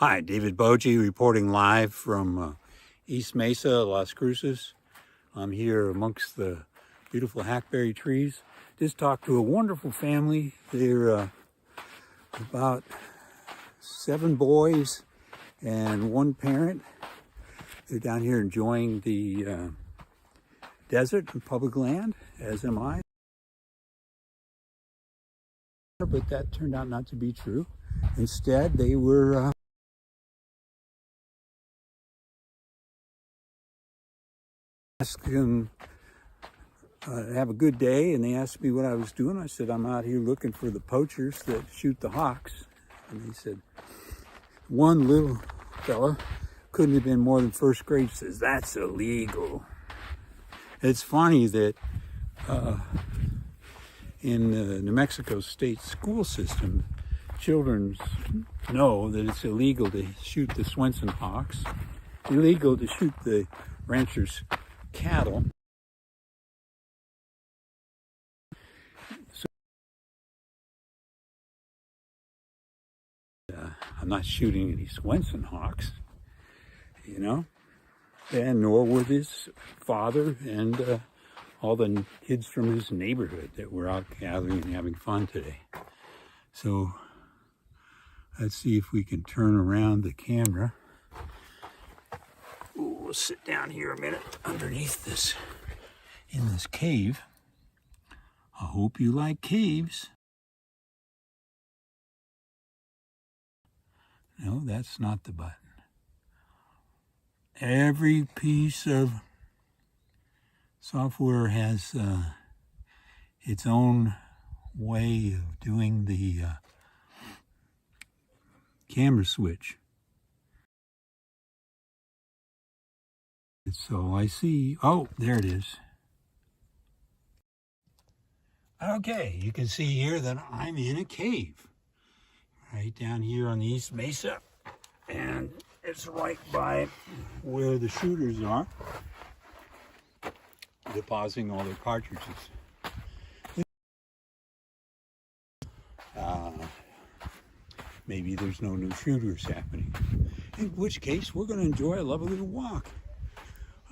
Hi, David Boji reporting live from East Mesa, Las Cruces. I'm here amongst the beautiful hackberry trees. Just talked to a wonderful family. They're about 7 boys and 1 parent. They're down here enjoying the desert and public land, as am I. But that turned out not to be true. Instead, they were asked him have a good day, and they asked me what I was doing. I said, I'm out here looking for the poachers that shoot the hawks. And they said, one little fella, couldn't have been more than first grade, says, that's illegal. It's funny that in the New Mexico state school system, children know that it's illegal to shoot the Swenson hawks, illegal to shoot the ranchers' cattle. So, I'm not shooting any Swenson hawks, you know, and nor were his father and all the kids from his neighborhood that were out gathering and having fun today. So let's see if we can turn around the camera. Ooh, we'll sit down here a minute underneath this, in this cave. I hope you like caves. No, that's not the button. Every piece of software has its own way of doing the camera switch. So I see, oh, there it is. Okay, you can see here that I'm in a cave right down here on the East Mesa, and it's right by where the shooters are depositing all their cartridges. Maybe there's no new shooters happening, in which case we're going to enjoy a lovely little walk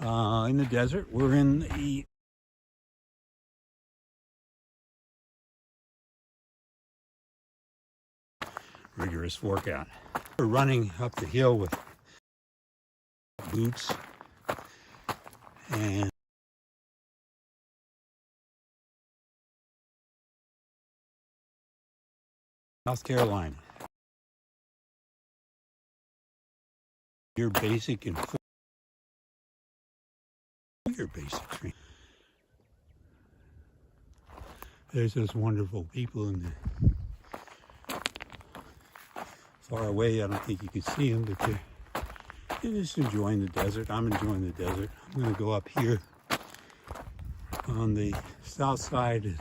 in the desert. We're in the rigorous workout. We're running up the hill with boots and South Carolina. Your basic and your basic training. There's those wonderful people in the far away. I don't think you can see them, but they're just enjoying the desert. I'm enjoying the desert. I'm going to go up here on the south side.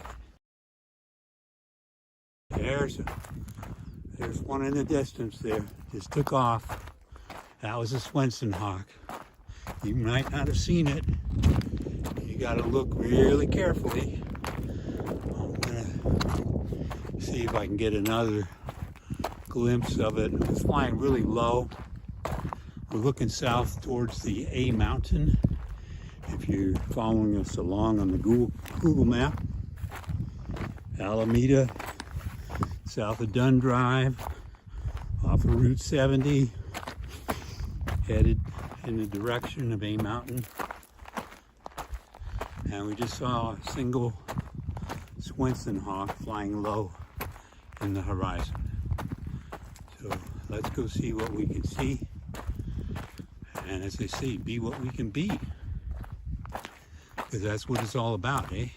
There's one in the distance there. Just took off. That was a Swenson hawk. You might not have seen it. You got to look really carefully. I'm going to see if I can get another glimpse of it. It's flying really low. We're looking south towards the A mountain. If you're following us along on the Google map, Alameda, south of Dunn Drive, off of Route 70, headed in the direction of A Mountain. And we just saw a single Swenson hawk flying low in the horizon. So let's go see what we can see. And as they say, be what we can be. Because that's what it's all about, eh?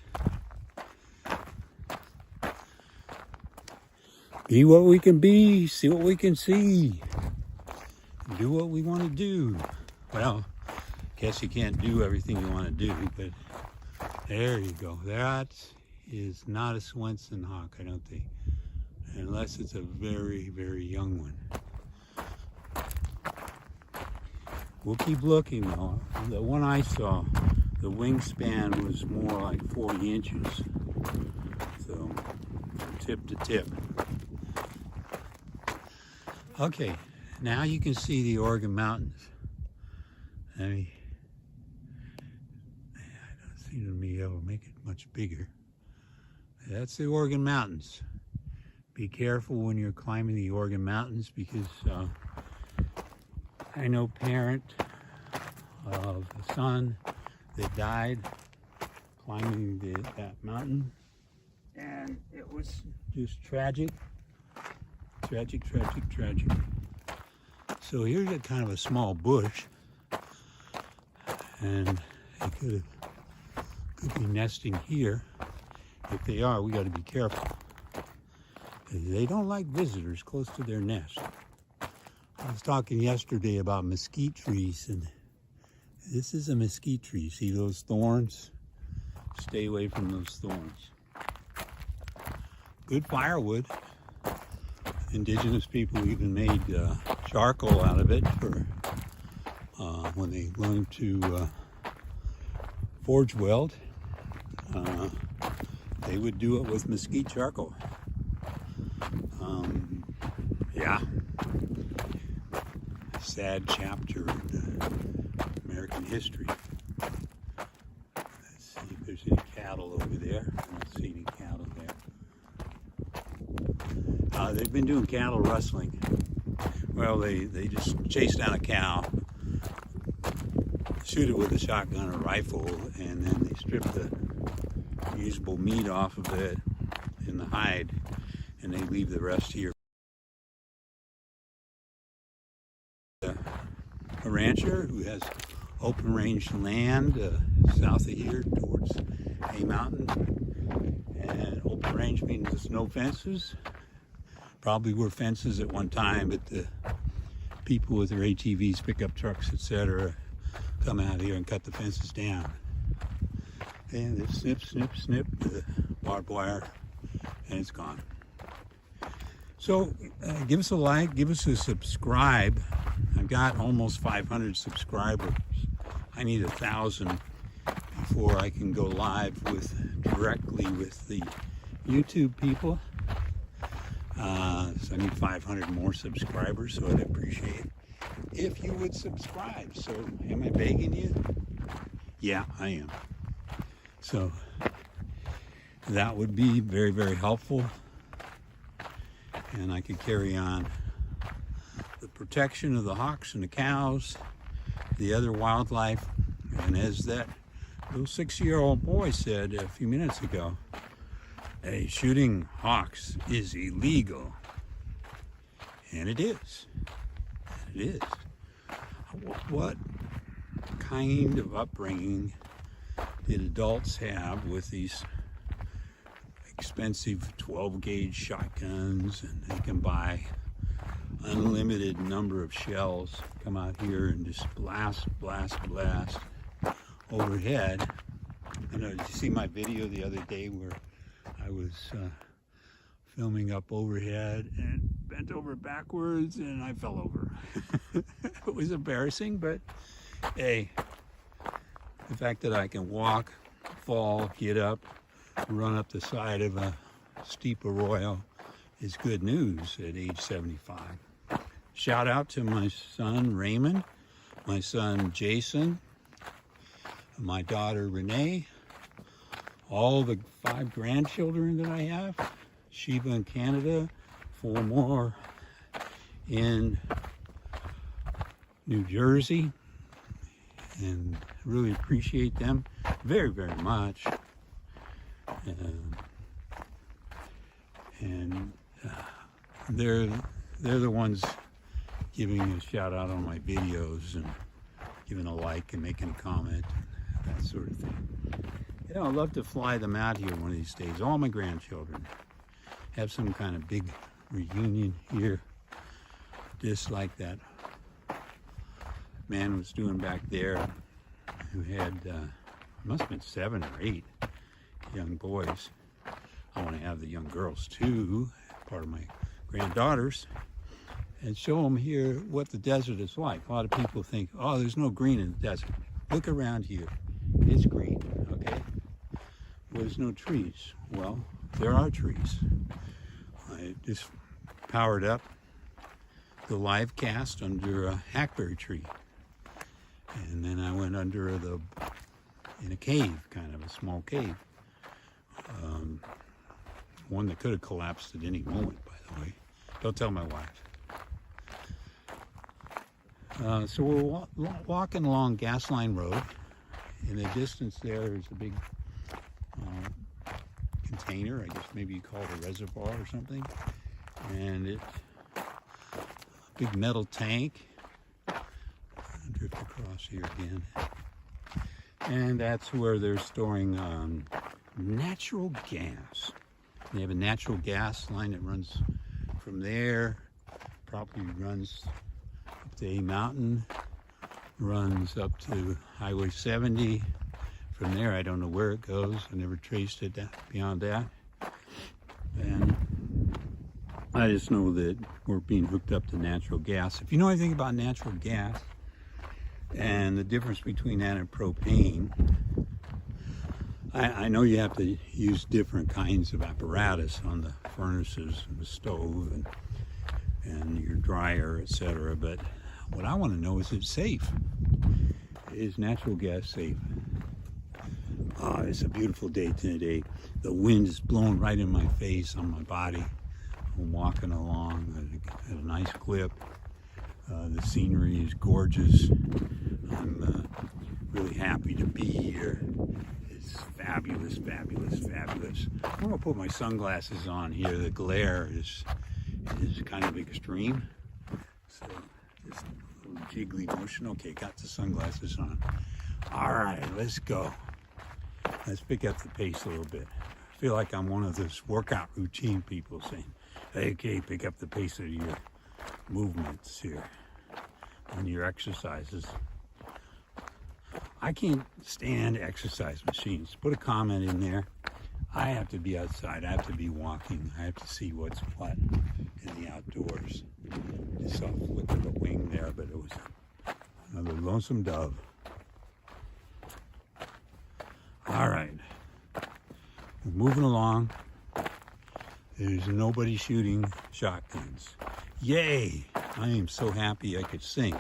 Be what we can be, see what we can see. Do what we want to do. Well, guess you can't do everything you want to do, but there you go. That is not a Swenson hawk, I don't think. Unless it's a very, very young one. We'll keep looking though. The one I saw, the wingspan was more like 40 inches. So, tip to tip. Okay, Now you can see the Oregon Mountains. I don't seem to be able to make it much bigger. That's the Oregon Mountains. Be careful when you're climbing the Oregon Mountains, because I know a parent of a son that died climbing that mountain, and it was just tragic. Tragic. So here's a kind of a small bush, and they could be nesting here. If they are, we got to be careful. They don't like visitors close to their nest. I was talking yesterday about mesquite trees, and this is a mesquite tree. See those thorns? Stay away from those thorns. Good firewood. Indigenous people even made charcoal out of it for when they learned to forge weld. They would do it with mesquite charcoal. Yeah. Sad chapter in American history. Let's see if there's any cattle over there. I don't see any cattle there. They've been doing cattle rustling. Well, they just chase down a cow, shoot it with a shotgun or rifle, and then they strip the usable meat off of it in the hide, and they leave the rest here. A rancher who has open range land south of here towards A Mountain, and open range means there's no fences. Probably were fences at one time, but the people with their ATVs, pickup trucks, etc., come out here and cut the fences down. And they snip the barbed wire, and it's gone. So give us a like, give us a subscribe. I've got almost 500 subscribers. I need 1,000 before I can go live directly with the YouTube people. So I need 500 more subscribers, so I'd appreciate it if you would subscribe. So am I begging you? Yeah, I am. So that would be very, very helpful, and I could carry on the protection of the hawks and the cows, the other wildlife, and as that little 6-year-old boy said a few minutes ago, hey, shooting hawks is illegal. And it is. It is. What kind of upbringing did adults have with these expensive 12-gauge shotguns, and they can buy unlimited number of shells, come out here and just blast overhead? I know, did you see my video the other day where I was filming up overhead and bent over backwards and I fell over? It was embarrassing, but hey, the fact that I can walk, fall, get up, run up the side of a steep arroyo is good news at age 75. Shout out to my son Raymond, my son Jason, my daughter Renee, all the 5 grandchildren that I have, Sheba in Canada, 4 more in New Jersey, and really appreciate them very, very much. And they're the ones giving me a shout out on my videos and giving a like and making a comment, that sort of thing. You know, I'd love to fly them out here one of these days, all my grandchildren. Have some kind of big reunion here, just like that man was doing back there, who had, must have been 7 or 8 young boys. I want to have the young girls too, part of my granddaughters, and show them here what the desert is like. A lot of people think, oh, there's no green in the desert. Look around here. It's green, okay? Well, there's no trees. Well, there are trees. I just powered up the live cast under a hackberry tree. And then I went under in a cave, kind of a small cave. One that could have collapsed at any moment, by the way. Don't tell my wife. So we're walking along Gasline Road. In the distance there is a big container, I guess maybe you call it a reservoir or something. And it's a big metal tank. I'll drift across here again. And that's where they're storing natural gas. They have a natural gas line that runs from there, probably runs up to A Mountain, runs up to Highway 70. From there, I don't know where it goes. I never traced it beyond that. And I just know that we're being hooked up to natural gas. If you know anything about natural gas and the difference between that and propane, I know you have to use different kinds of apparatus on the furnaces and the stove and your dryer, etc. But what I want to know is it safe? Is natural gas safe? Oh, it's a beautiful day today. The wind is blowing right in my face, on my body. I'm walking along at a nice clip. The scenery is gorgeous. I'm really happy to be here. It's fabulous, fabulous, fabulous. I'm gonna put my sunglasses on here. The glare is kind of extreme. So just a little jiggly motion. Okay, got the sunglasses on. All right, let's go. Let's pick up the pace a little bit. I feel like I'm one of those workout routine people saying, hey, okay, pick up the pace of your movements here and your exercises. I can't stand exercise machines. Put a comment in there. I have to be outside. I have to be walking. I have to see what's what in the outdoors. Just saw a flick of a wing there, but it was another lonesome dove. All right. We're moving along. There's nobody shooting shotguns. Yay! I am so happy I could sing.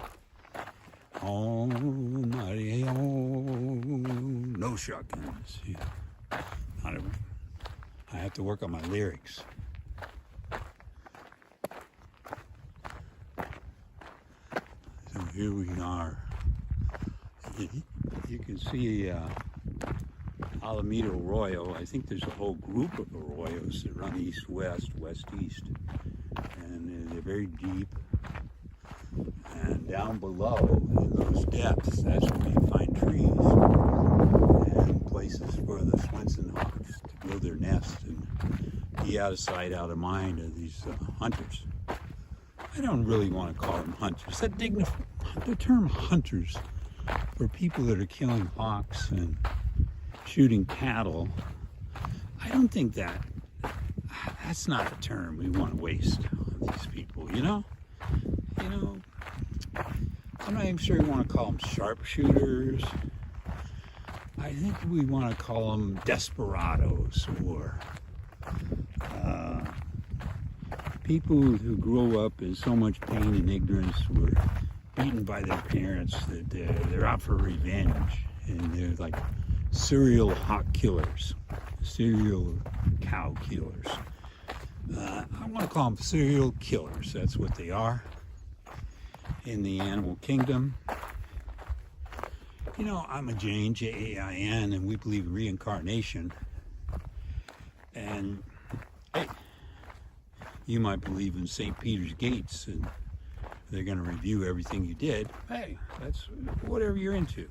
Oh, mighty, oh, no shotguns. Yeah. I have to work on my lyrics. So here we are. You can see Alameda Arroyo. I think there's a whole group of arroyos that run east-west, west-east. And they're very deep. And down below, in those depths, that's where you find trees and places for the Swenson hawks to build their nests and be out of sight, out of mind of these hunters. I don't really want to call them hunters. The term hunters for people that are killing hawks and shooting cattle, I don't think that's not a term we want to waste on these people, you know? I'm not even sure we want to call them sharpshooters. I think we want to call them desperados or people who grow up in so much pain and ignorance, were beaten by their parents, that they're out for revenge, and they're like serial hawk killers, serial cow killers. I want to call them serial killers. That's what they are in the animal kingdom. You know, I'm a Jain, Jain, and we believe in reincarnation. And hey, you might believe in St. Peter's gates and they're going to review everything you did. Hey, that's whatever you're into.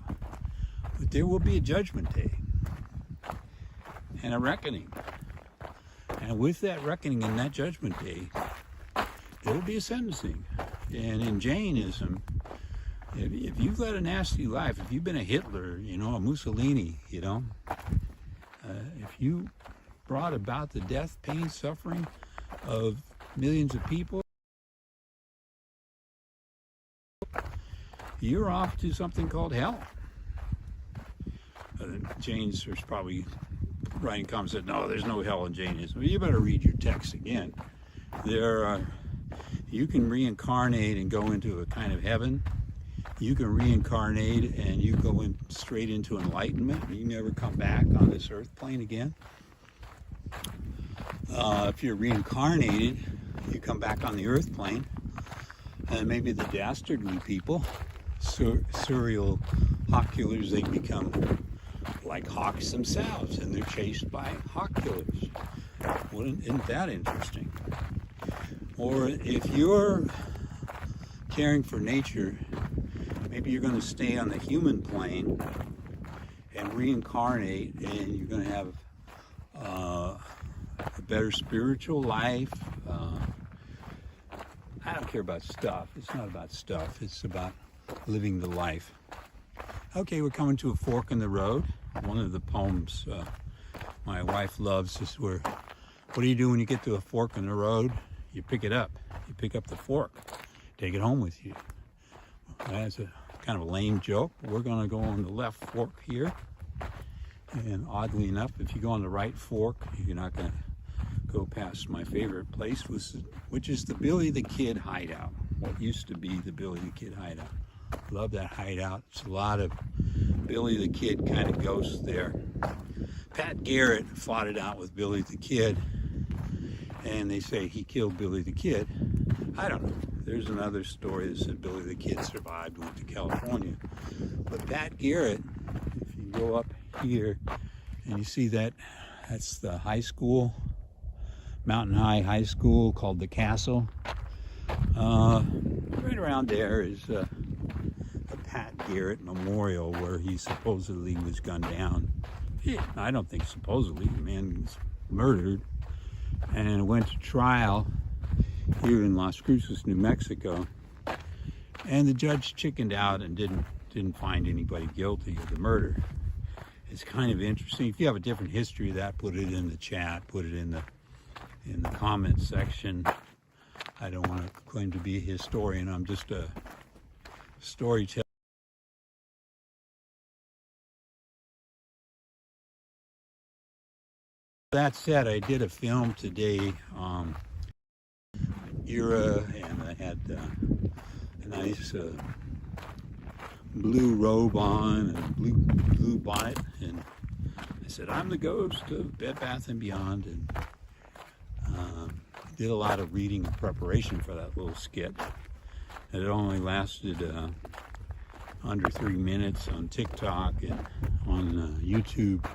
But there will be a judgment day and a reckoning. And with that reckoning and that judgment day, there will be a sentencing. And in Jainism, if you've led a nasty life, if you've been a Hitler, a Mussolini, if you brought about the death, pain, suffering of millions of people, you're off to something called hell. Jains was probably writing comments that, no, there's no hell in Jainism. You better read your text again. There are You can reincarnate and go into a kind of heaven. You can reincarnate and you go in straight into enlightenment. You never come back on this earth plane again. If you're reincarnated, you come back on the earth plane, and maybe the dastardly people, serial hawk killers, they become like hawks themselves, and they're chased by hawk killers. Isn't that interesting? Or if you're caring for nature, maybe you're going to stay on the human plane and reincarnate, and you're going to have a better spiritual life. I don't care about stuff. It's not about stuff. It's about living the life. Okay, we're coming to a fork in the road. One of the poems my wife loves is where, what do you do when you get to a fork in the road? You pick it up. You pick up the fork. Take it home with you. That's a kind of a lame joke. We're going to go on the left fork here. And oddly enough, if you go on the right fork, you're not going to go past my favorite place, which is the Billy the Kid hideout. What used to be the Billy the Kid hideout. Love that hideout. It's a lot of Billy the Kid kind of ghosts there. Pat Garrett fought it out with Billy the Kid, and they say he killed Billy the Kid. I don't know. There's another story that said Billy the Kid survived and went to California. But Pat Garrett, if you go up here and you see that, that's the high school, Mountain High School, called the Castle. Right around there is a Pat Garrett Memorial where he supposedly was gunned down. Yeah, I don't think supposedly. The man was murdered and went to trial here in Las Cruces, New Mexico. And the judge chickened out and didn't find anybody guilty of the murder. It's kind of interesting. If you have a different history of that, put it in the chat, put it in the comments section. I don't want to claim to be a historian. I'm just a storyteller. That said, I did a film today, era, and I had a nice blue robe on and blue bonnet, and I said, I'm the ghost of Bed Bath & Beyond, and did a lot of reading in preparation for that little skit. It only lasted under 3 minutes on TikTok, and on YouTube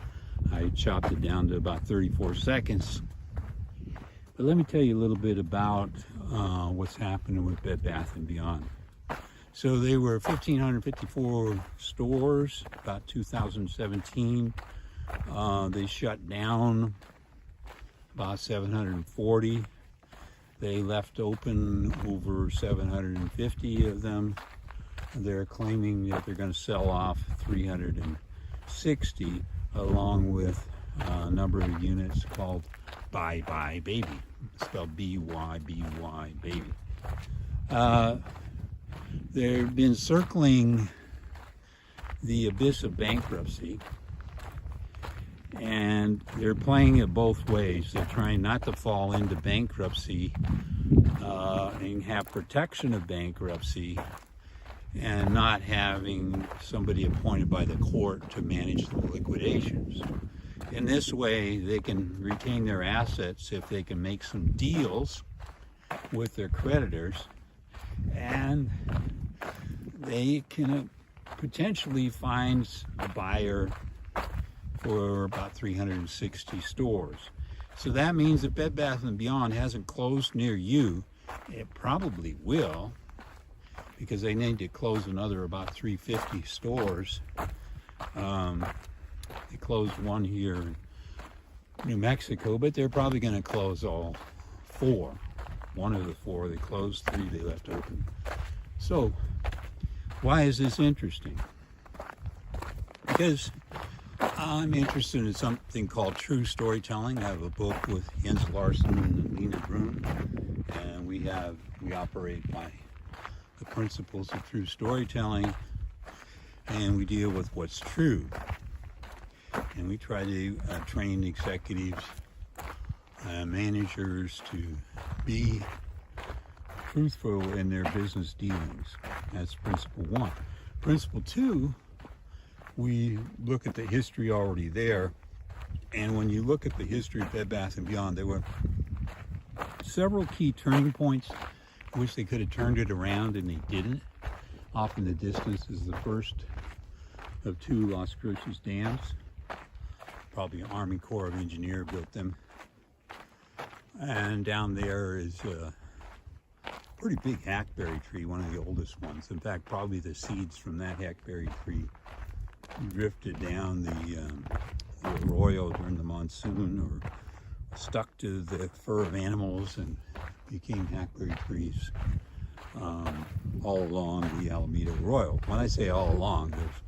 I chopped it down to about 34 seconds. But let me tell you a little bit about what's happening with Bed Bath & Beyond. So they were 1,554 stores, about 2017. They shut down about 740. They left open over 750 of them. They're claiming that they're going to sell off 360, along with a number of units called Bye Bye Baby, spelled B-Y-B-Y Baby. They've been circling the abyss of bankruptcy, and they're playing it both ways. They're trying not to fall into bankruptcy and have protection of bankruptcy, and not having somebody appointed by the court to manage the liquidations. In this way, they can retain their assets if they can make some deals with their creditors, and they can potentially find a buyer for about 360 stores. So that means if Bed Bath & Beyond hasn't closed near you, it probably will, because they need to close another about 350 stores. They closed one here in New Mexico, but they're probably going to close all 4. One of the 4 they closed, 3 they left open. So why is this interesting? Because I'm interested in something called true storytelling. I have a book with Jens Larson and Lena Brun, and we operate by the principles of true storytelling, and we deal with what's true. And we try to train executives, managers to be truthful in their business dealings. That's principle one. Principle two, we look at the history already there. And when you look at the history of Bed Bath & Beyond, there were several key turning points in which they could have turned it around, and they didn't. Off in the distance is the first of two Las Cruces dams. Probably an Army Corps of Engineers built them. And down there is a pretty big hackberry tree, one of the oldest ones. In fact, probably the seeds from that hackberry tree drifted down the arroyo during the monsoon, or stuck to the fur of animals and became hackberry trees all along the Alameda Arroyo. When I say all along, there's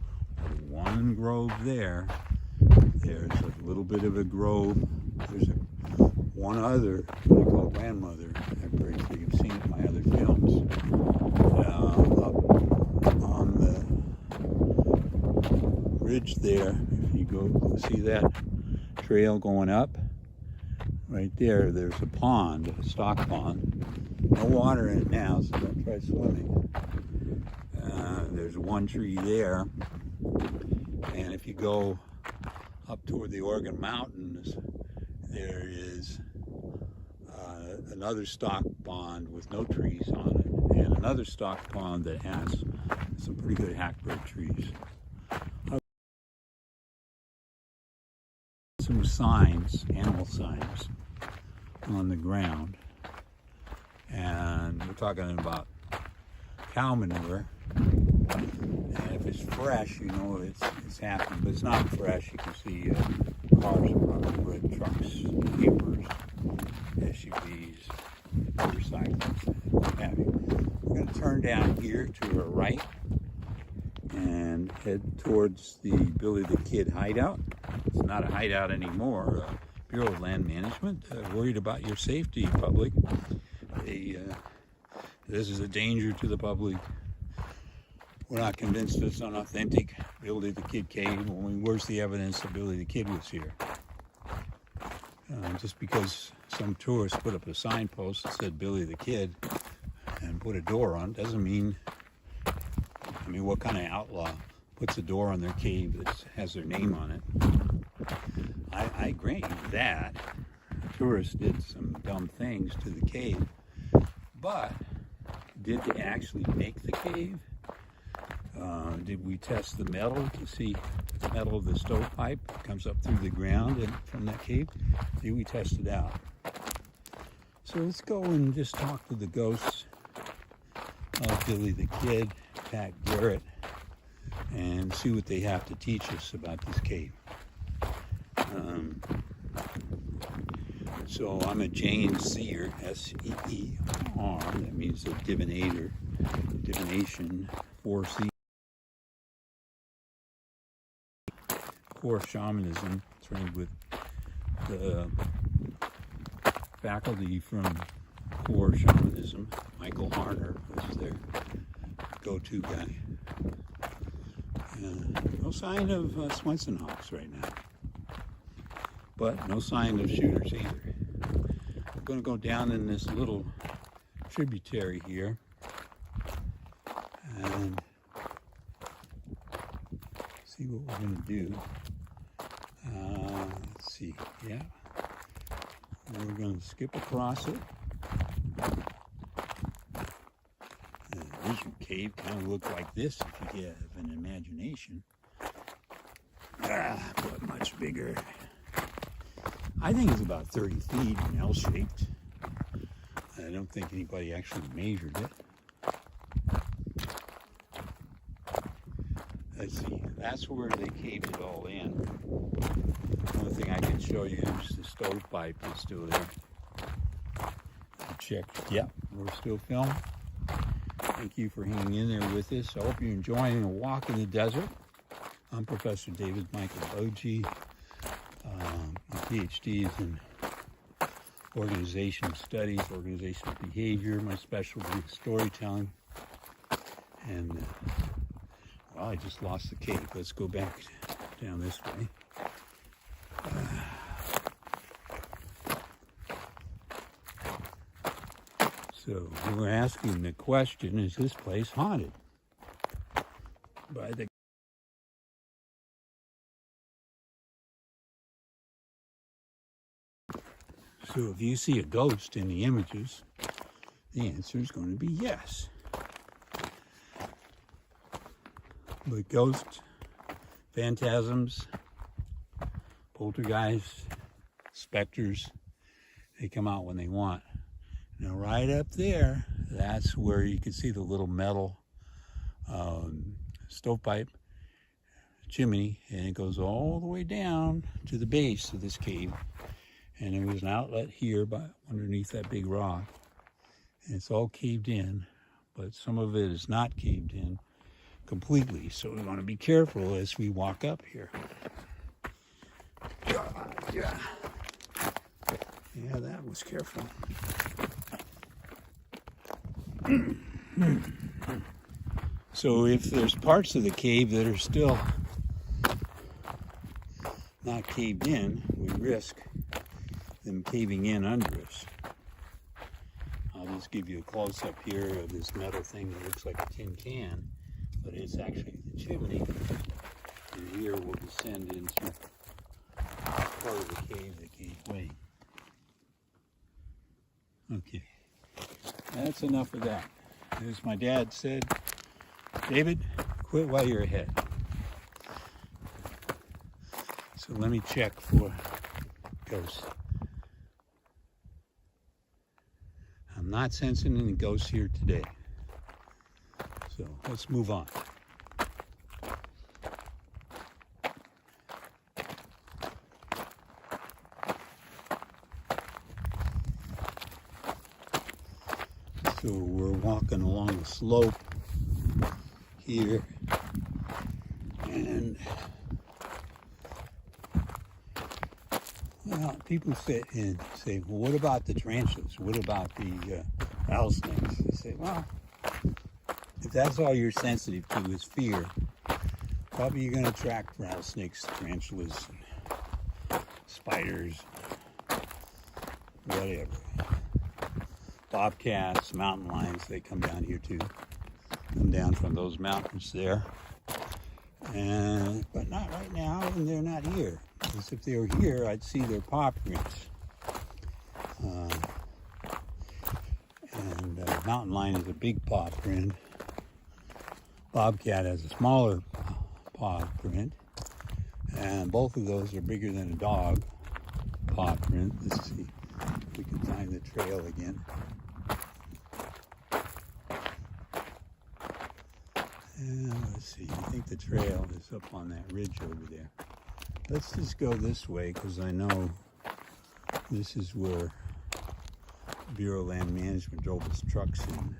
one grove there. There's a little bit of a grove. There's one other, what I call grandmother hackberry tree. You've seen it in my other films. Up on the ridge there, if you go see that trail going up, right there, there's a pond, a stock pond. No water in it now, so don't try swimming. There's one tree there, and if you go up toward the Oregon Mountains, there is another stock pond with no trees on it, and another stock pond that has some pretty good hackberry trees. Some signs, animal signs, on the ground, and we're talking about cow manure. And if it's fresh, you know it's happening, but it's not fresh. You can see cars running with trucks, campers, SUVs, motorcycles, what have you. We're going to turn down here to our right and head towards the Billy the Kid hideout. It's not a hideout anymore. Bureau of Land Management, worried about your safety, public. This is a danger to the public. We're not convinced it's an authentic Billy the Kid cave. Where's the evidence that Billy the Kid was here? Just because some tourist put up a signpost that said Billy the Kid and put a door on doesn't mean, I mean, what kind of outlaw puts a door on their cave that has their name on it? I grant you that tourists did some dumb things to the cave, but did they actually make the cave? Did we test the metal to see the metal of the stovepipe comes up through the ground and from that cave? Did we test it out? So let's go and just talk to the ghosts of Billy the Kid, Pat Garrett, and see what they have to teach us about this cave. So I'm a Jane Seer, S-E-E-R, that means a divinator, divination, 4C. Core shamanism, trained with the faculty from Core Shamanism. Michael Harner was their go-to guy. No sign of Swenson hawks right now, but no sign of shooters either. I'm going to go down in this little tributary here and see what we're going to do. Let's see, yeah. We're going to skip across it. The original cave kind of looked like this if you have an imagination. But much bigger. I think it's about 30 feet and L-shaped. I don't think anybody actually measured it. Let's see, that's where they caved it all in. One thing I can show you is the stovepipe is still there. Check, yep, we're still filming. Thank you for hanging in there with us. I hope you're enjoying a walk in the desert. I'm Professor David Michael Oji. My PhD is in organizational studies, organizational behavior. My specialty is storytelling. And, well, I just lost the cave. Let's go back down this way. So we're asking the question, is this place haunted? By the So if you see a ghost in the images, the answer is going to be yes. But ghosts, phantasms, poltergeists, specters, they come out when they want. Now right up there, that's where you can see the little metal stovepipe chimney, and it goes all the way down to the base of this cave. And there was an outlet here by underneath that big rock. And it's all caved in, but some of it is not caved in completely. So we want to be careful as we walk up here. Yeah, that was careful. So if there's parts of the cave that are still not caved in, we risk them caving in under us. I'll just give you a close-up here of this metal thing that looks like a tin can, but it's actually the chimney. And here we'll descend into part of the cave that gave way. Okay, that's enough of that. As my dad said, David, quit while you're ahead. So let me check for ghosts. I'm not sensing any ghosts here today. So let's move on. So we're walking along the slope here, and well, people say, well, what about the tarantulas? What about the rattlesnakes? They say, well, if that's all you're sensitive to is fear, probably you're going to attract rattlesnakes, tarantulas, and spiders, whatever. Bobcats, mountain lions, they come down here too. Come down from those mountains there. But not right now, and they're not here. Because if they were here, I'd see their paw prints. Mountain lion is a big paw print. Bobcat has a smaller paw print. And both of those are bigger than a dog paw print. Let's see if we can find the trail again. And let's see, I think the trail is up on that ridge over there. Let's just go this way, because I know this is where Bureau of Land Management drove its trucks in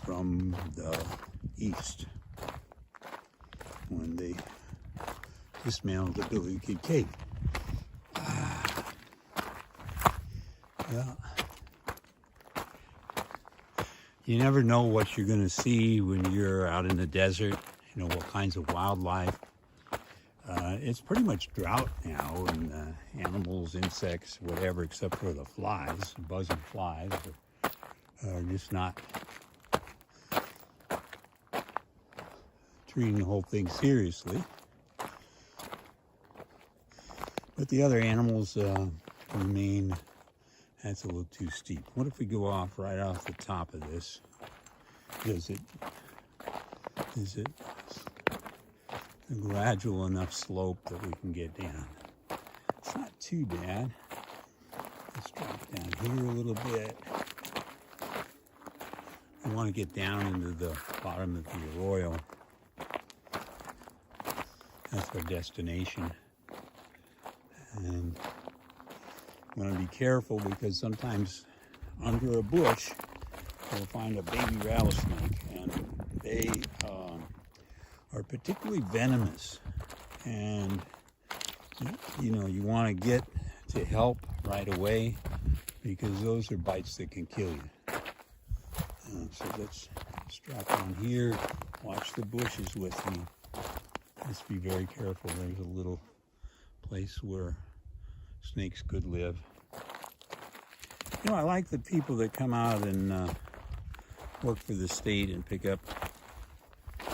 from the east when they dismantled the Billy Kid Cave. Well, you never know what you're going to see when you're out in the desert, you know, what kinds of wildlife. It's pretty much drought now, and animals, insects, whatever, except for the flies, buzzing flies, are just not treating the whole thing seriously. But the other animals remain. That's a little too steep. What if we go right off the top of this? Is it a gradual enough slope that we can get down? It's not too bad. Let's drop down here a little bit. We want to get down into the bottom of the arroyo. That's our destination. And you want to be careful, because sometimes under a bush you'll find a baby rattlesnake, and they are particularly venomous, and you know, you want to get to help right away, because those are bites that can kill you. So let's drop down here, watch the bushes with me. Let's be very careful. There's a little place where snakes could live. You know, I like the people that come out and work for the state and pick up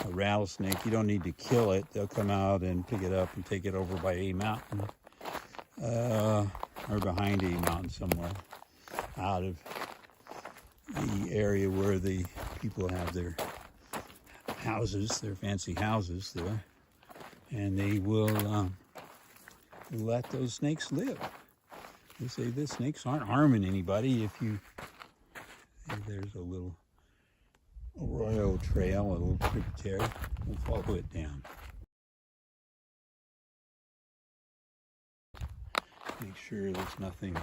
a rattlesnake. You don't need to kill it. They'll come out and pick it up and take it over by a mountain or behind a mountain somewhere out of the area where the people have their houses, their fancy houses there, and they will let those snakes live. They say the snakes aren't harming anybody. If you, there's a little arroyo trail, a little tributary. We'll follow it down. Make sure there's nothing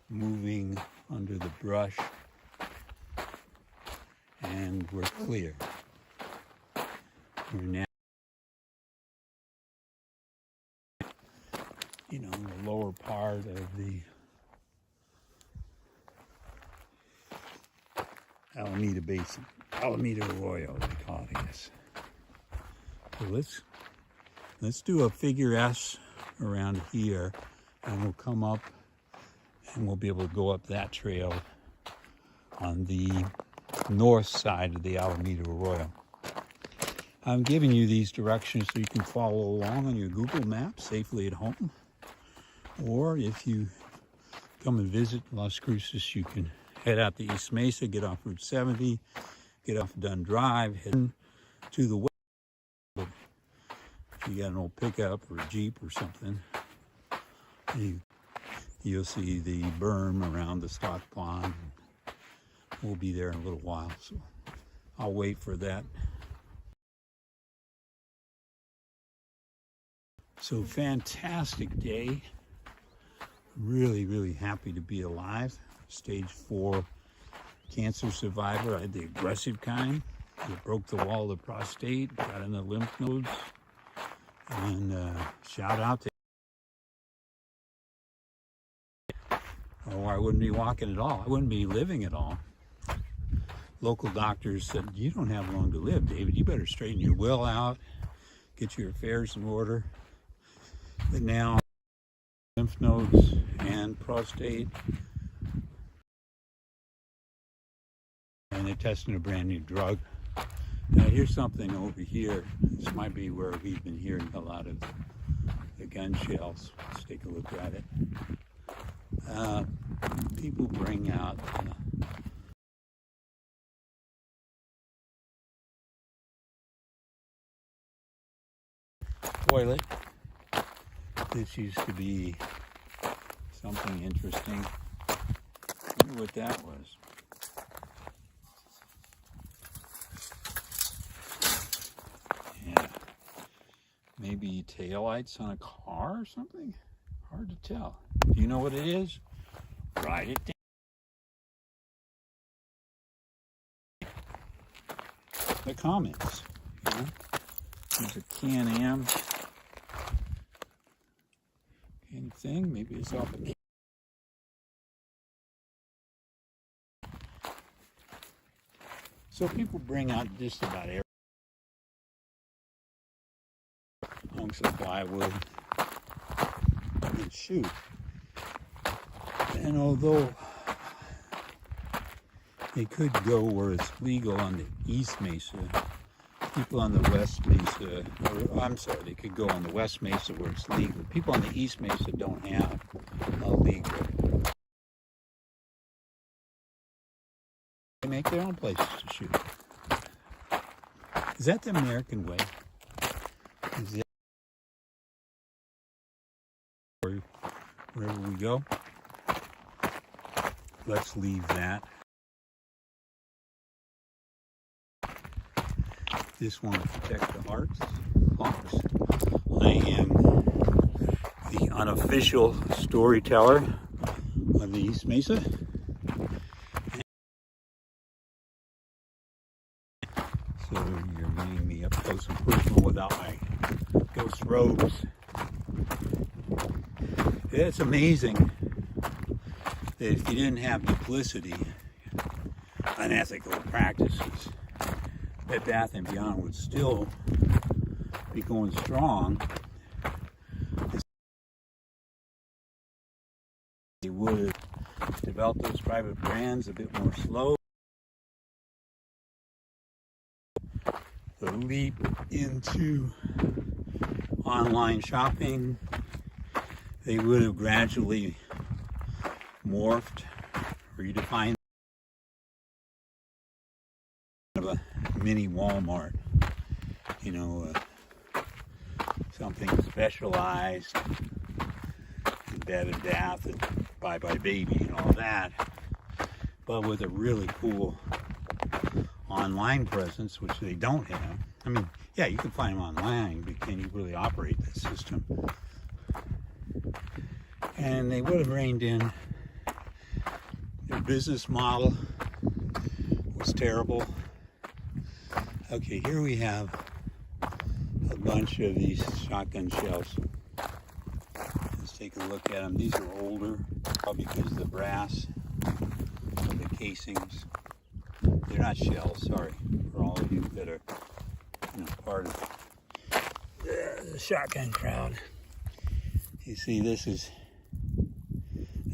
moving under the brush, and we're clear. We're now, you know, in the lower part of the Alameda Basin, Alameda Arroyo, they call it, I guess. So let's do a figure S around here, and we'll come up and we'll be able to go up that trail on the north side of the Alameda Arroyo. I'm giving you these directions so you can follow along on your Google Maps safely at home. Or if you come and visit Las Cruces, you can head out to East Mesa, get off Route 70, get off Dunn Drive, head to the west. But if you got an old pickup or a Jeep or something, you'll see the berm around the stock pond. We'll be there in a little while, so I'll wait for that. So fantastic day. Really, really happy to be alive. Stage 4 cancer survivor. I had the aggressive kind. It broke the wall of the prostate, got in the lymph nodes. And shout out to, or I wouldn't be walking at all. I wouldn't be living at all. Local doctors said, you don't have long to live, David. You better straighten your will out, get your affairs in order. But now, lymph nodes and prostate, and they're testing a brand new drug. Now here's something over here. This might be where we've been hearing a lot of the gun shells. Let's take a look at it. People bring out toilet. This used to be something interesting. I wonder what that was. Yeah. Maybe taillights on a car or something? Hard to tell. Do you know what it is? Write it down. The comments. You know? There's a Can-Am thing. Maybe it's off a So people bring out just about every hunks of plywood and shoot. And although they could go where it's legal on the East Mesa, people on the West Mesa, or I'm sorry, they could go on the West Mesa where it's legal. People on the East Mesa don't have a legal. They make their own places to shoot. Is that the American way? Is that wherever we go? Let's leave that. This one to protect the hawks. I am the unofficial storyteller of the East Mesa. So you're meeting me up close and personal without my ghost robes. It's amazing that if you didn't have duplicity, unethical practices, Bed Bath & Beyond would still be going strong. They would have developed develop those private brands a bit more slow. The leap into online shopping, they would have gradually morphed, redefined a mini Walmart, you know, something specialized in bed and bath and bye-bye baby and all that, but with a really cool online presence, which they don't have. I mean, yeah, you can find them online, but can you really operate that system? And they would have reined in. Their business model was terrible. Okay, here we have a bunch of these shotgun shells. Let's take a look at them. These are older, probably because of the brass of the casings. They're not shells, sorry, for all of you that are, you know, part of the shotgun crowd. You see, this is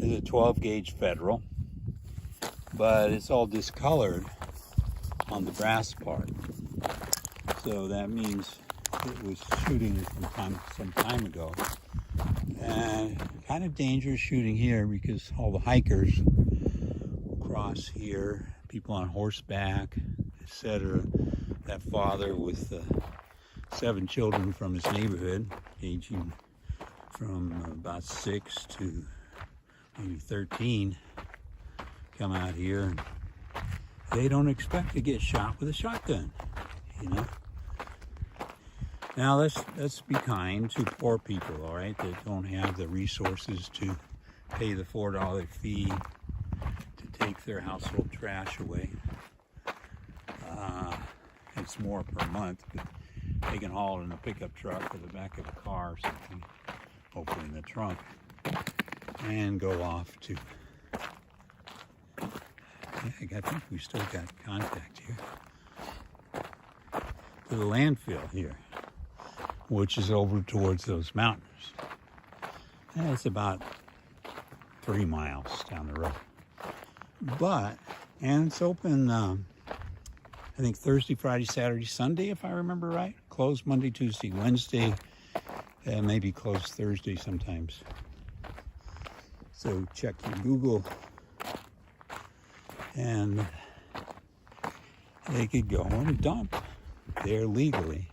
a 12 gauge Federal, but it's all discolored on the brass part. So that means it was shooting some time ago. And kind of dangerous shooting here because all the hikers cross here, people on horseback, etc. That father with 7 children from his neighborhood, aging from about 6 to maybe 13, come out here, and they don't expect to get shot with a shotgun, you know. Now let's be kind to poor people, all right, that don't have the resources to pay the $4 fee to take their household trash away. It's more per month, but they can haul it in a pickup truck or the back of a car or something, hopefully in the trunk, and go off to, yeah, I think we still got contact here, to the landfill here, which is over towards those mountains. And it's about 3 miles down the road. But, and it's open, I think Thursday, Friday, Saturday, Sunday, if I remember right. Closed Monday, Tuesday, Wednesday, and maybe closed Thursday sometimes. So check your Google, and they could go and dump there legally.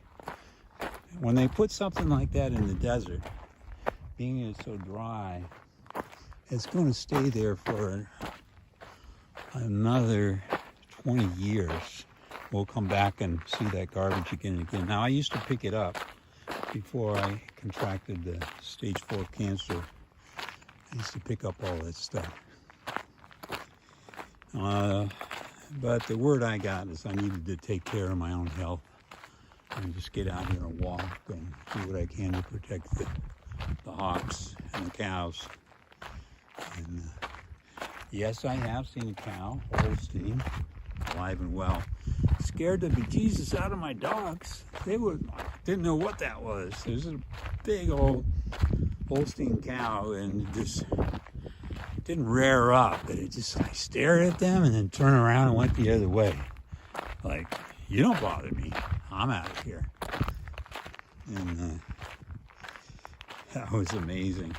When they put something like that in the desert, being it's so dry, it's going to stay there for another 20 years. We'll come back and see that garbage again and again. Now, I used to pick it up before I contracted the stage 4 cancer. I used to pick up all that stuff. But the word I got is I needed to take care of my own health and just get out here and walk and do what I can to protect the hawks and the cows. And yes, I have seen a cow, Holstein, alive and well. Scared the bejesus out of my dogs. They didn't know what that was. There's a big old Holstein cow, and it just didn't rear up, but it just like stared at them and then turned around and went the other way. Like, you don't bother me. I'm out of here. And that was amazing.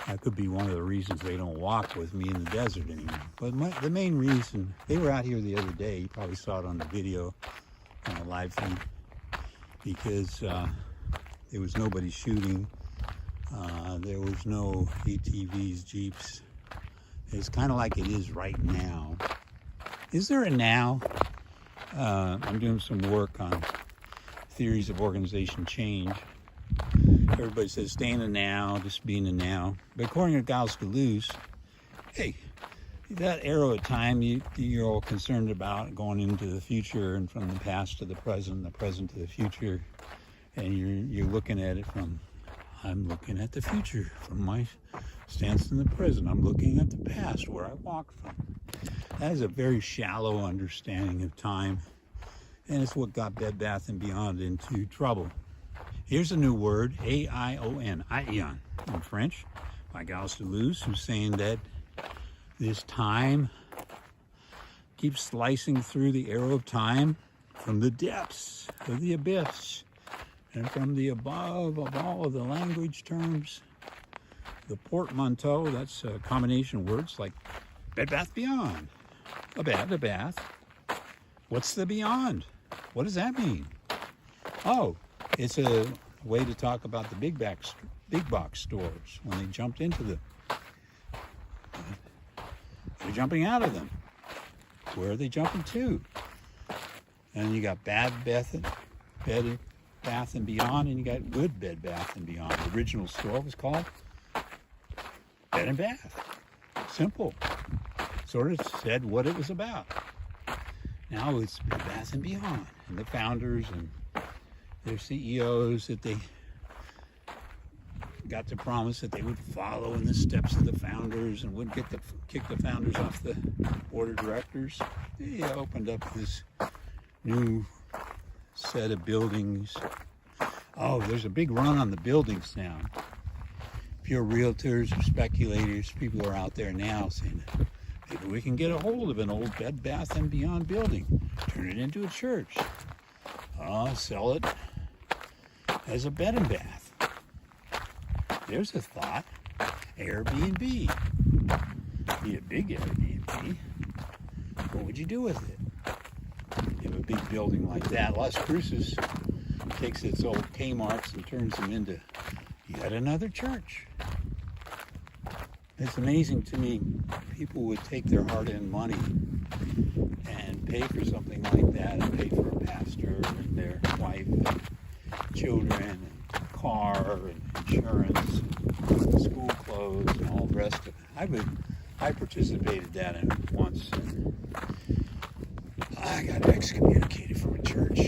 That could be one of the reasons they don't walk with me in the desert anymore. But the main reason, they were out here the other day, you probably saw it on the video, on the live feed, because there was nobody shooting. There was no ATVs, Jeeps. It's kind of like it is right now. Is there a now? I'm doing some work on theories of organization change. Everybody says stay in the now, just be in the now. But according to Gauss Deleuze, hey, that arrow of time you're all concerned about going into the future and from the past to the present to the future, and you're looking at it from, I'm looking at the future from my stance in the present. I'm looking at the past where I walked from. That is a very shallow understanding of time, and it's what got Bed Bath & Beyond into trouble. Here's a new word, aion, aion, in French, by Gauss Deleuze, who's saying that This time keeps slicing through the arrow of time from the depths of the abyss and from the above of all of the language terms. The portmanteau, that's a combination of words like Bed Bath Beyond. A bath. What's the beyond? What does that mean? Oh, it's a way to talk about the big box stores when they jumped into them. They're jumping out of them. Where are they jumping to? And you got Bed Bath and Beyond, and you got Good Bed Bath and Beyond. The original store was called Bed and Bath. Simple. Sort of said what it was about. Now it's Bed Bath and Beyond, and the founders and their CEOs that they got to promise that they would follow in the steps of the founders and wouldn't kick the founders off the board of directors. They opened up this new set of buildings. Oh, there's a big run on the buildings now. If you're realtors or speculators, people are out there now saying, maybe we can get a hold of an old Bed Bath and Beyond building, turn it into a church, sell it as a bed and bath. There's a thought. Airbnb. Be a big Airbnb. What would you do with it? You have a big building like that. Las Cruces takes its old Kmarts and turns them into yet another church. It's amazing to me. People would take their hard-earned money and pay for something like that, and pay for a pastor and their wife and children and car and insurance, and school clothes and all the rest of it. I participated that in once, and I got excommunicated from a church.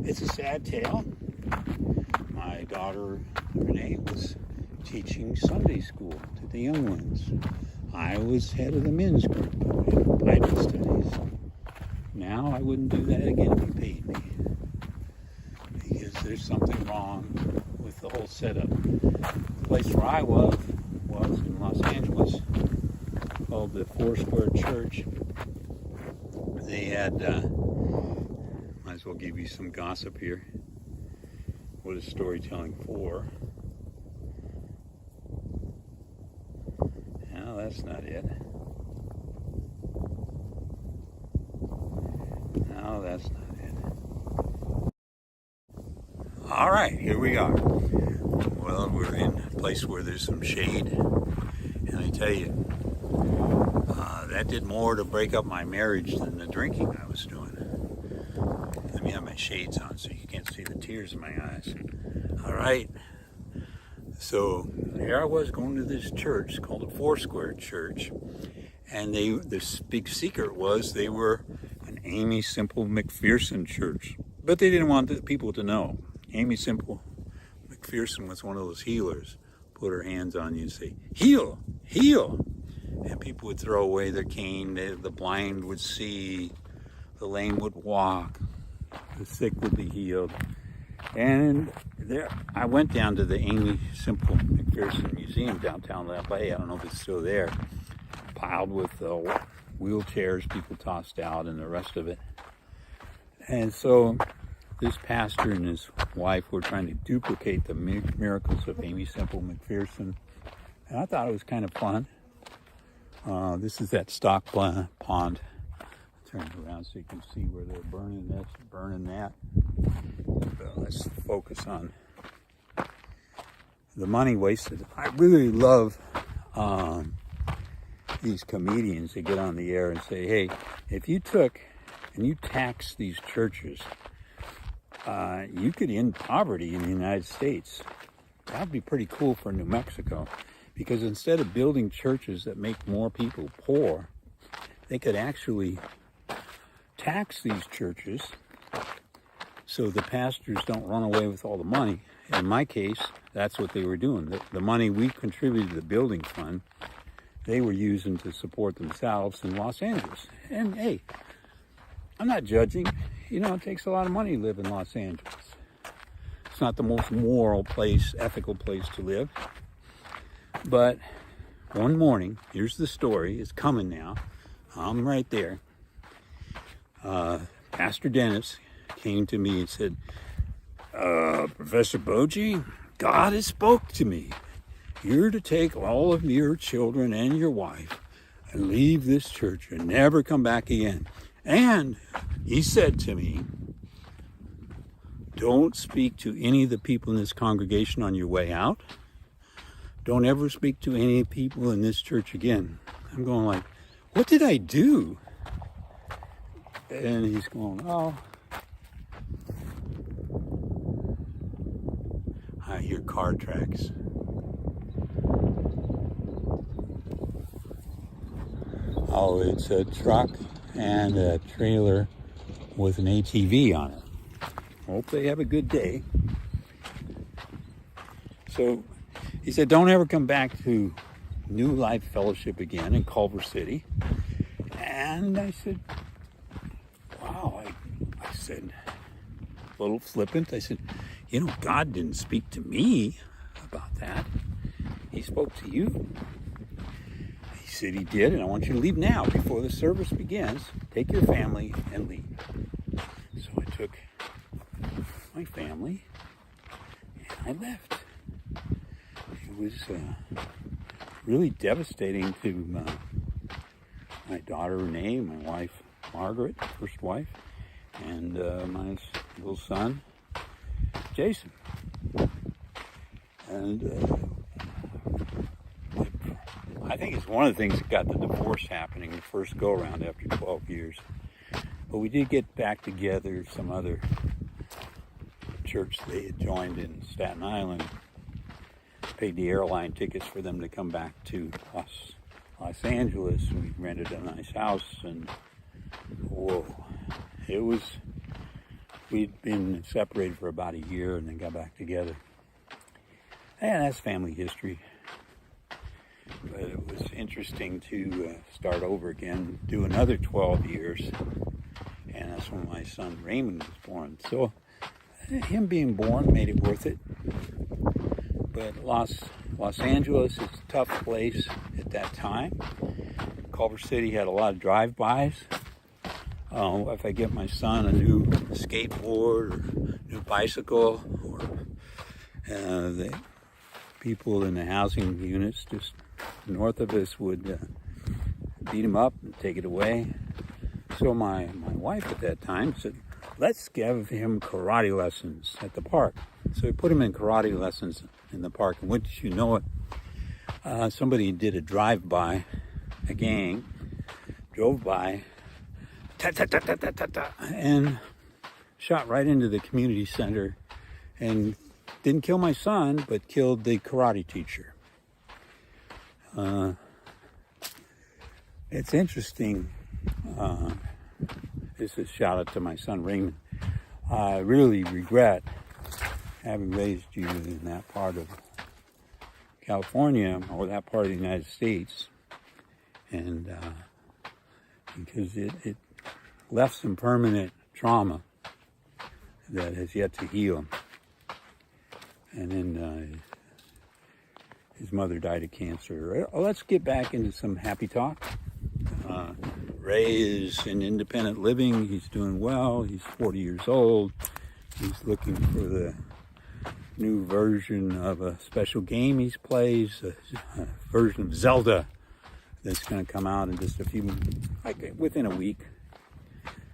It's a sad tale. My daughter Renee was teaching Sunday school to the young ones. I was head of the men's group in Bible studies. Now I wouldn't do that again if you paid me, because there's something wrong with the whole setup. The place where I was in Los Angeles, called the Foursquare Church. They had, might as well give you some gossip here. What is storytelling for? No, that's not it. No, that's not it. All right, here we are. Well, we're in a place where there's some shade. And I tell you, that did more to break up my marriage than the drinking I was doing. Let me have my shades on so you can't see the tears in my eyes. All right. So here I was going to this church called the Foursquare Church, and this big secret was they were an Amy Semple McPherson church, but they didn't want the people to know. Amy Semple McPherson was one of those healers. Put her hands on you and say, "Heal, heal," and people would throw away their cane. The blind would see, the lame would walk, the sick would be healed. And there, I went down to the Amy Semple McPherson Museum downtown LA. I don't know if it's still there, piled with wheelchairs people tossed out and the rest of it. And so this pastor and his wife were trying to duplicate the miracles of Amy Semple McPherson. And I thought it was kind of fun. This is that stock pond. I'll turn it around so you can see where they're burning this, burning that. But let's focus on the money wasted. I really love these comedians that get on the air and say, hey, if you took and you taxed these churches, you could end poverty in the United States. That would be pretty cool for New Mexico, because instead of building churches that make more people poor, they could actually tax these churches so the pastors don't run away with all the money. In my case, that's what they were doing. The money we contributed to the building fund, they were using to support themselves in Los Angeles. And hey, I'm not judging. You know, it takes a lot of money to live in Los Angeles. It's not the most moral place, ethical place to live. But one morning, here's the story, it's coming now. I'm right there. Pastor Dennis came to me and said, Professor Boji, God has spoke to me. You're to take all of your children and your wife and leave this church and never come back again. And he said to me, don't speak to any of the people in this congregation on your way out. Don't ever speak to any people in this church again. I'm going like, what did I do? And he's going, oh. I hear car tracks. Oh, it's a truck and a trailer with an ATV on it. Hope they have a good day. So he said, don't ever come back to New Life Fellowship again in Culver City. And I said, wow. I said, a little flippant, I said, you know, God didn't speak to me about that. He spoke to you. He said he did, and I want you to leave now before the service begins. Take your family and leave. So I took my family and I left. It was really devastating to my daughter Renee, my wife Margaret, first wife, and my little son Jason. And I think it's one of the things that got the divorce happening the first go around after 12 years. But we did get back together. Some other church they had joined in Staten Island paid the airline tickets for them to come back to Los Angeles. We rented a nice house, and whoa, it was. We'd been separated for about a year and then got back together. And that's family history. But it was interesting to start over again, do another 12 years. And that's when my son Raymond was born. So him being born made it worth it. But Los Angeles is a tough place at that time. Culver City had a lot of drive-bys. If I get my son a new skateboard or new bicycle, or the people in the housing units just north of us would beat him up and take it away. So my wife at that time said, let's give him karate lessons at the park. So we put him in karate lessons in the park, and wouldn't you know it, somebody did a drive-by, a gang drove by, and shot right into the community center, and didn't kill my son, but killed the karate teacher. It's interesting. This is a shout out to my son Raymond. I really regret having raised you in that part of California, or that part of the United States, and because it left some permanent trauma that has yet to heal. And then his mother died of cancer. Let's get back into some happy talk. Ray is in independent living. He's doing well. He's 40 years old. He's looking for the new version of a special game he plays, a version of Zelda that's going to come out in just within a week.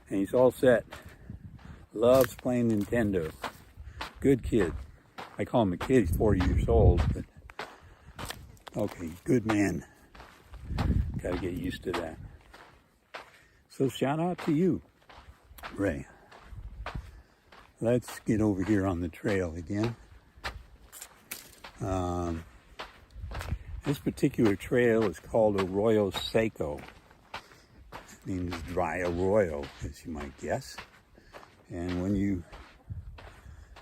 And he's all set. Loves playing Nintendo. Good kid. I call him a kid. He's 40 years old, but okay, good man. Got to get used to that. So shout out to you, Ray. Let's get over here on the trail again. This particular trail is called Arroyo Seco. It means dry arroyo, as you might guess. And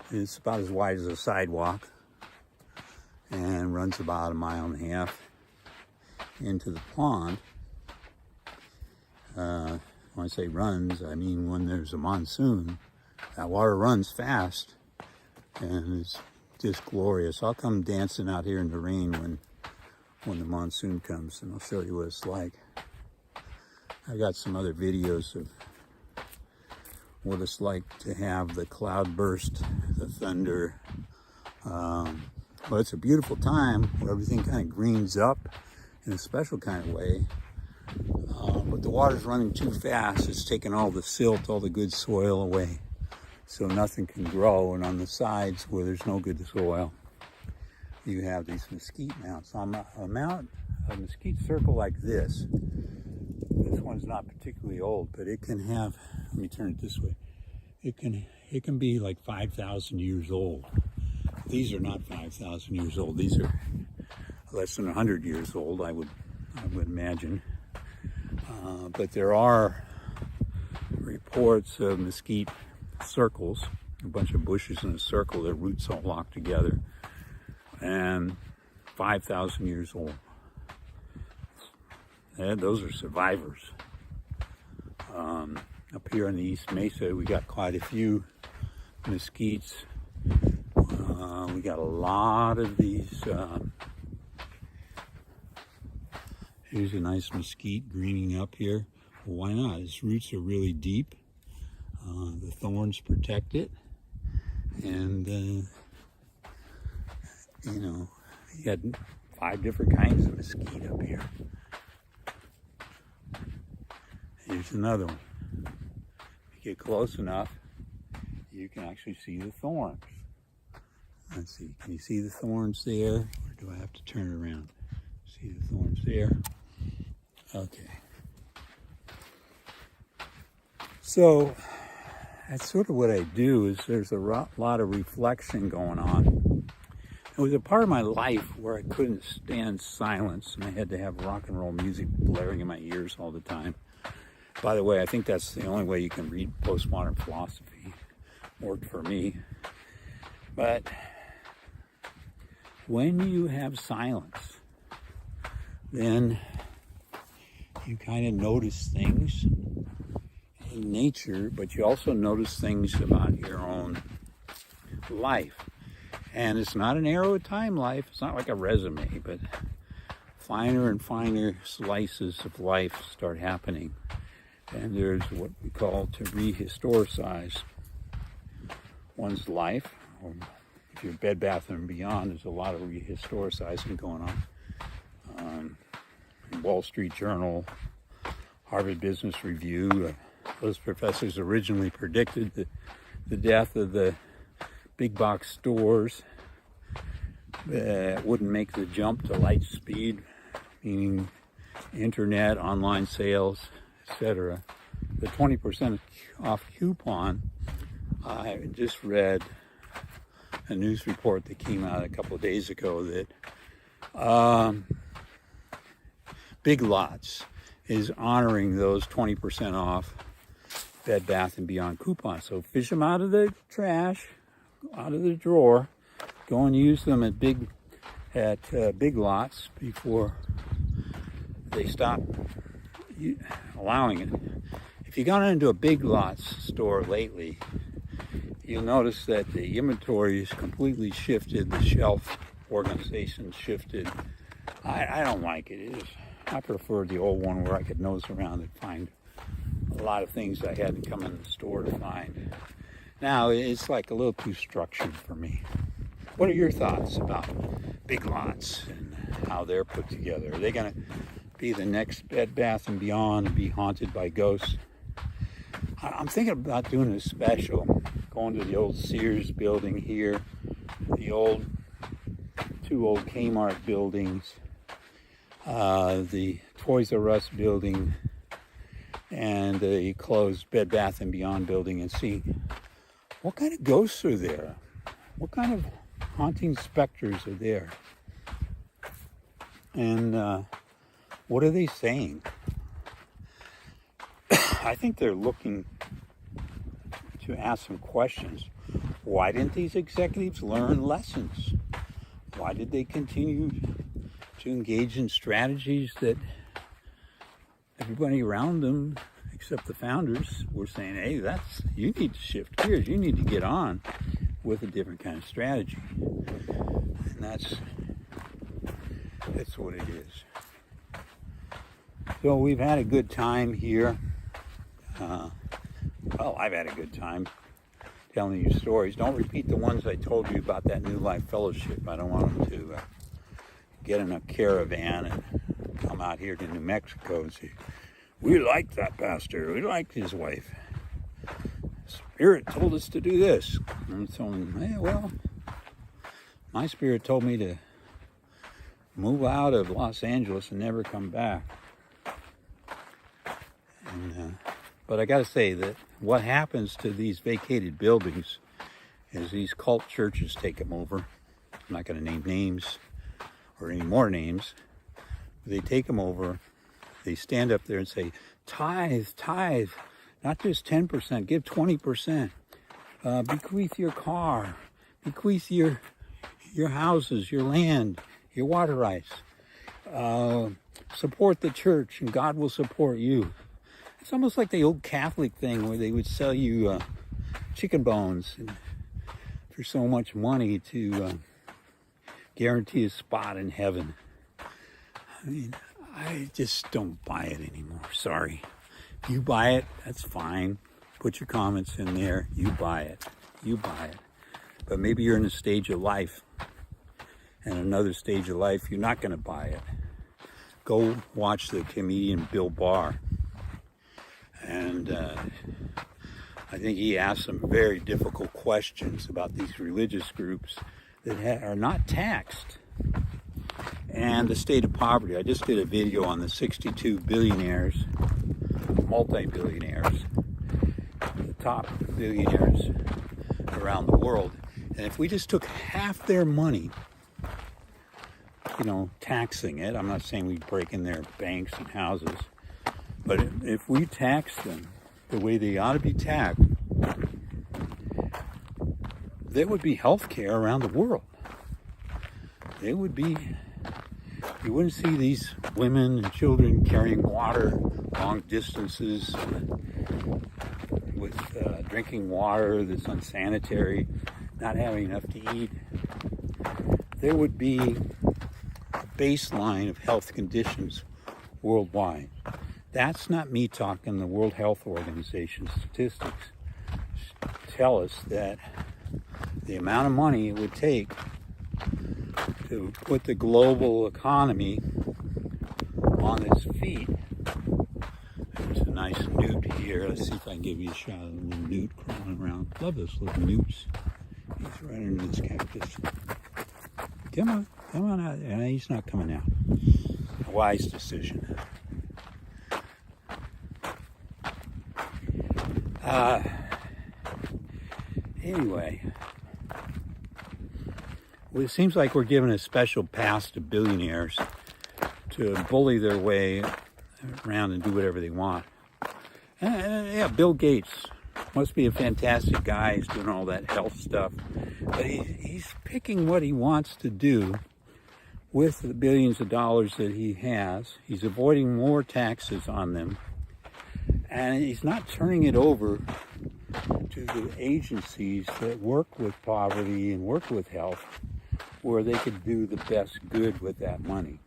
it's about as wide as a sidewalk and runs about 1.5 miles into the pond. When I say runs, I mean when there's a monsoon, that water runs fast and it's just glorious. I'll come dancing out here in the rain when the monsoon comes, and I'll show you what it's like. I got some other videos of what it's like to have the cloud burst, the thunder. But it's a beautiful time where everything kind of greens up in a special kind of way. But the water's running too fast. It's taking all the silt, all the good soil away. So nothing can grow. And on the sides where there's no good soil, you have these mesquite mounts. On a mesquite circle like this one's not particularly old, but it can have, let me turn it this way. It can be like 5,000 years old. These are not 5,000 years old. These are less than 100 years old, I would imagine. But there are reports of mesquite circles, a bunch of bushes in a circle, their roots all locked together, and 5,000 years old. And those are survivors. Up here in the East Mesa, we got quite a few mesquites. We got a lot of these. Here's a nice mesquite greening up here. Well, why not? Its roots are really deep. The thorns protect it. And, you know, you got 5 different kinds of mesquite up here. Here's another one. If you get close enough, you can actually see the thorns. Let's see, can you see the thorns there? Or do I have to turn it around? See the thorns there? Okay. So, that's sort of what I do, is there's a lot of reflection going on. It was a part of my life where I couldn't stand silence, and I had to have rock and roll music blaring in my ears all the time. By the way, I think that's the only way you can read postmodern philosophy. Worked for me. But when you have silence, then you kind of notice things in nature, but you also notice things about your own life. And it's not an arrow of time life. It's not like a resume, but finer and finer slices of life start happening. And there's what we call to rehistoricize one's life. Or if you're Bed Bath & Beyond, there's a lot of rehistoricizing going on. Wall Street Journal, Harvard Business Review, those professors originally predicted the death of the big box stores that wouldn't make the jump to light speed, meaning internet, online sales, etc. The 20% off coupon, I just read a news report that came out a couple of days ago that Big Lots is honoring those 20% off Bed Bath & Beyond coupons. So fish them out of the trash, out of the drawer, go and use them at Big Lots before they stop allowing it. If you've gone into a Big Lots store lately, you'll notice that the inventory is completely shifted, the shelf organization shifted. I don't like it. I prefer the old one where I could nose around and find a lot of things I had to come in the store to find. Now, it's like a little too structured for me. What are your thoughts about Big Lots and how they're put together? Are they going to be the next Bed Bath & Beyond and be haunted by ghosts? I'm thinking about doing a special, going to the old Sears building here, the two old Kmart buildings, the Toys R Us building, and the closed Bed Bath & Beyond building, and see what kind of ghosts are there, what kind of haunting specters are there, and what are they saying? I think they're looking to ask some questions. Why didn't these executives learn lessons? Why did they continue to engage in strategies that everybody around them, except the founders, were saying, hey, you need to shift gears. You need to get on with a different kind of strategy. And That's what it is. So we've had a good time here. Well, I've had a good time telling you stories. Don't repeat the ones I told you about that New Life Fellowship. I don't want them to get in a caravan and come out here to New Mexico and say, we like that pastor, we like his wife. Spirit told us to do this. And so, yeah, well, my spirit told me to move out of Los Angeles and never come back. And, but I got to say that what happens to these vacated buildings is these cult churches take them over. I'm not going to name names or any more names. They take them over. They stand up there and say, tithe, not just 10%, give 20%. Bequeath your car, bequeath your houses, your land, your water rights. Support the church and God will support you. It's almost like the old Catholic thing where they would sell you chicken bones for so much money to guarantee a spot in heaven. I mean, I just don't buy it anymore. Sorry. If you buy it, that's fine. Put your comments in there. You buy it. You buy it. But maybe you're in a stage of life, and another stage of life, you're not going to buy it. Go watch the comedian Bill Barr. And I think he asked some very difficult questions about these religious groups that are not taxed and the state of poverty. I just did a video on the 62 billionaires, multi-billionaires, the top billionaires around the world. And if we just took half their money, you know, taxing it, I'm not saying we break in their banks and houses, but if we tax them the way they ought to be taxed, there would be health care around the world. There would be, you wouldn't see these women and children carrying water long distances with drinking water that's unsanitary, not having enough to eat. There would be a baseline of health conditions worldwide. That's not me talking. The World Health Organization statistics tell us that the amount of money it would take to put the global economy on its feet. There's a nice newt here. Let's see if I can give you a shot of the little newt crawling around. Love those little newts. He's right under this cactus. Come on out. He's not coming out. A wise decision. Anyway, well, it seems like we're giving a special pass to billionaires to bully their way around and do whatever they want. Yeah, Bill Gates must be a fantastic guy. He's doing all that health stuff. But he's picking what he wants to do with the billions of dollars that he has. He's avoiding more taxes on them. And he's not turning it over to the agencies that work with poverty and work with health, where they could do the best good with that money.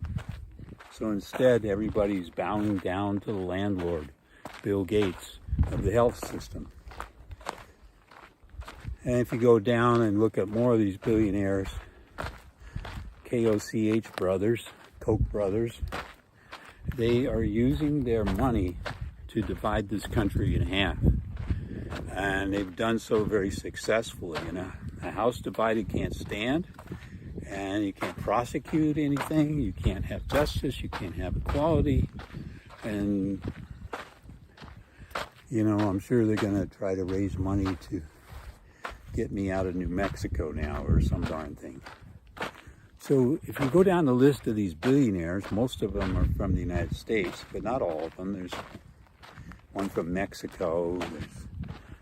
So instead, everybody's bowing down to the landlord, Bill Gates, of the health system. And if you go down and look at more of these billionaires, KOCH brothers, Koch brothers, they are using their money to divide this country in half. And they've done so very successfully. You know, a house divided can't stand, and you can't prosecute anything, you can't have justice, you can't have equality. And, you know, I'm sure they're going to try to raise money to get me out of New Mexico now or some darn thing. So if you go down the list of these billionaires, most of them are from the United States, but not all of them. There's one from Mexico, there's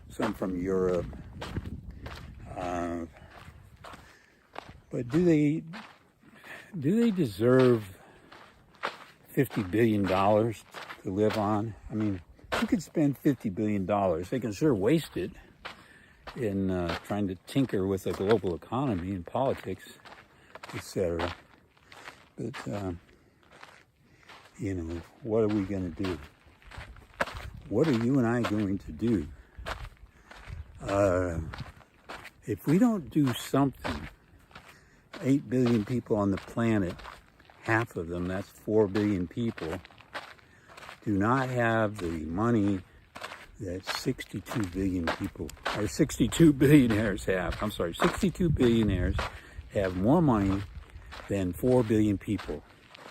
some from Europe. But do they deserve $50 billion to live on? I mean, who could spend $50 billion? They can sure waste it in trying to tinker with the global economy and politics, etc. But, you know, what are we going to do? What are you and I going to do? If we don't do something, 8 billion people on the planet, half of them, that's 4 billion people, do not have the money that 62 billion people, or 62 billionaires have. I'm sorry, 62 billionaires have more money than 4 billion people.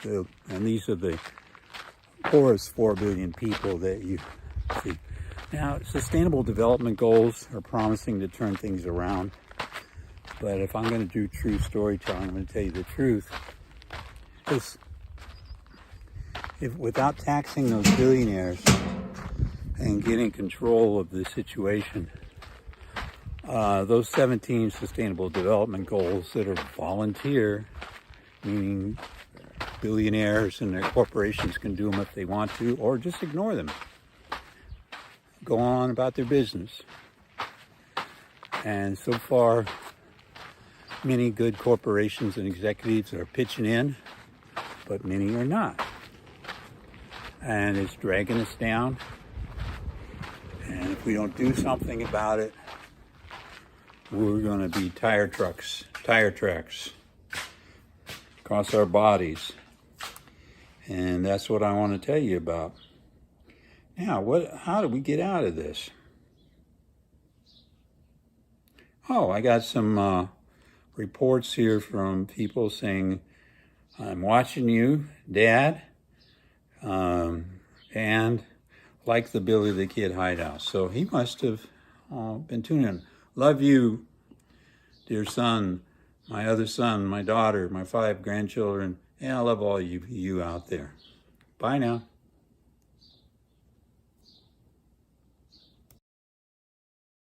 So, and these are the poorest 4 billion people that you see. Now, Sustainable Development Goals are promising to turn things around. But if I'm going to do true storytelling, I'm going to tell you the truth. Because without taxing those billionaires and getting control of the situation, those 17 Sustainable Development Goals that are volunteer, meaning billionaires and their corporations can do them if they want to, or just ignore them. Go on about their business. And so far, many good corporations and executives are pitching in, but many are not. And it's dragging us down. And if we don't do something about it, we're going to be tire tracks across our bodies. And that's what I want to tell you about. Now, how do we get out of this? Oh, I got some reports here from people saying, I'm watching you, Dad, and like the Billy the Kid hideout. So he must have been tuning in. Love you, dear son, my other son, my daughter, my 5 grandchildren, and I love all you out there. Bye now.